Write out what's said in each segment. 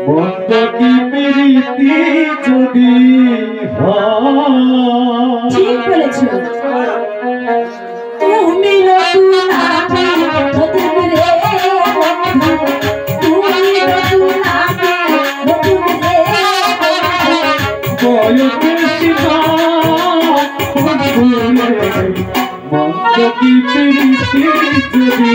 বন্ধ কি প্রীতি যদি ঠিক বলেছো তুমি নতুন আমি নতুন রে তুমি নতুন আমি নতুন রে বয়সের সীমা বন্ধ কি প্রীতি যদি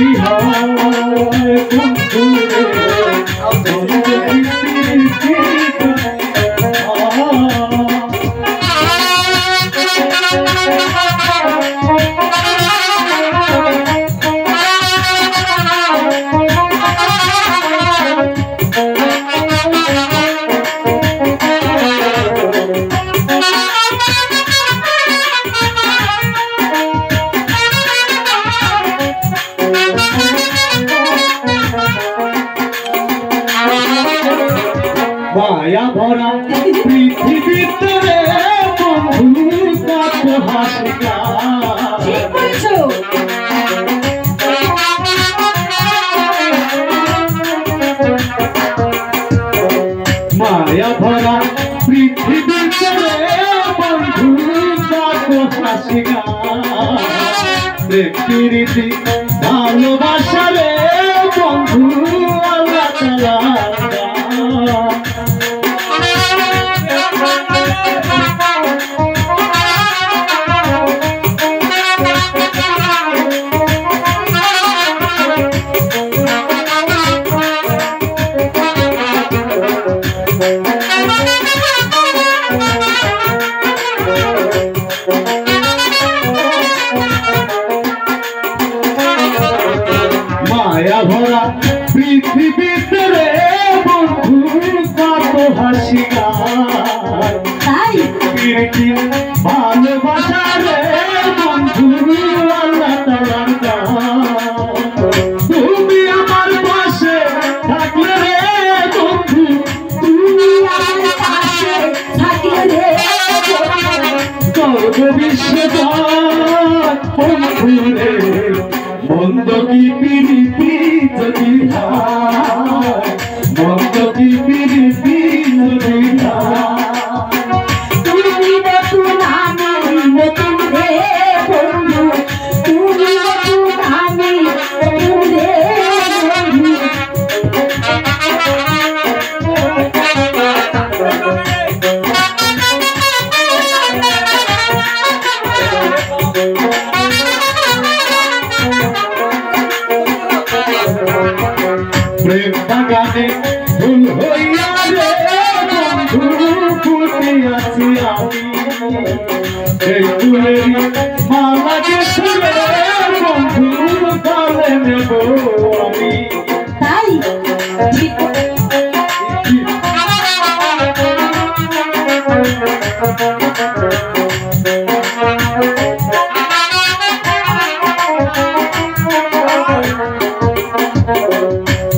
মায়া ভরা পৃথিবীতে বন্ধু কত হাসিয়া ঠিক বলেছো মায়া ভরা পৃথিবীতে বন্ধু কত হাসিয়া প্রীতি ভালোবাসা রে বন্ধু আল্লাহ তাআলা মায়া ভরা পৃথিবীতে রে বন্ধু কত হাসি গায় প্রীতি ভালোবাসা রে বন্ধু আল্লাহ তাআলার তুমি আমার পাশে থাকলে রে বন্ধু তুমি আমার পাশে থাকলে রে করব বিশ্বজয় বন্ধু রে বন্ধ কি প্রীতি যদি বন্ধ কি প্রীতি যদি তুমি নতুন আমি নতুন রে বন্ধু তুমি নতুন আমি নতুন রে বন্ধু প্রেম বাগানে ফুল হইয়া রে বন্ধু ফুটে আছি আমি সেই ফুলেরই মালা গেছে রে বন্ধু গলে নেব আমি তাই ঠিক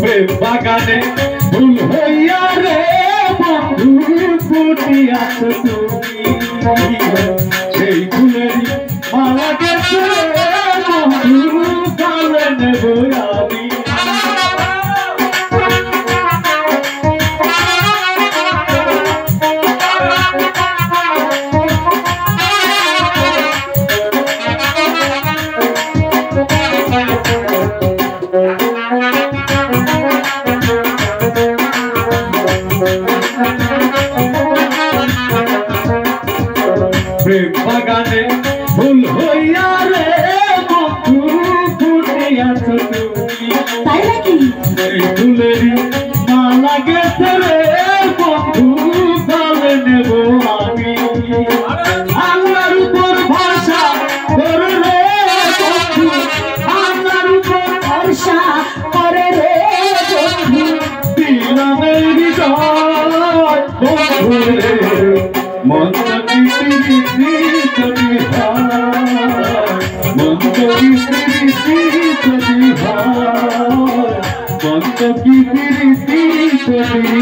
প্রেম বাগানে ফুল হইয়া রে বন্ধু ফুটিয়াছ তুমি সেই ফুলেরই মালা গেছে বন্ধু গলে নেব আমি প্রেম বাগানে ফুল হইয়া রে বন্ধু ফুটিয়াছ তুমি তাই নাকি এই ফুলেরই মালা গেছে রে বন্ধু গলে নেব আমি আল্লাহর উপর ভরসা করে রে বন্ধু আল্লাহর উপর ভরসা করে রে বন্ধু দিলাম এই হৃদয় বন্ধু রে মন কি প্রীতি যদি মন কি প্রীতি যদি মন কি প্রীতি যদি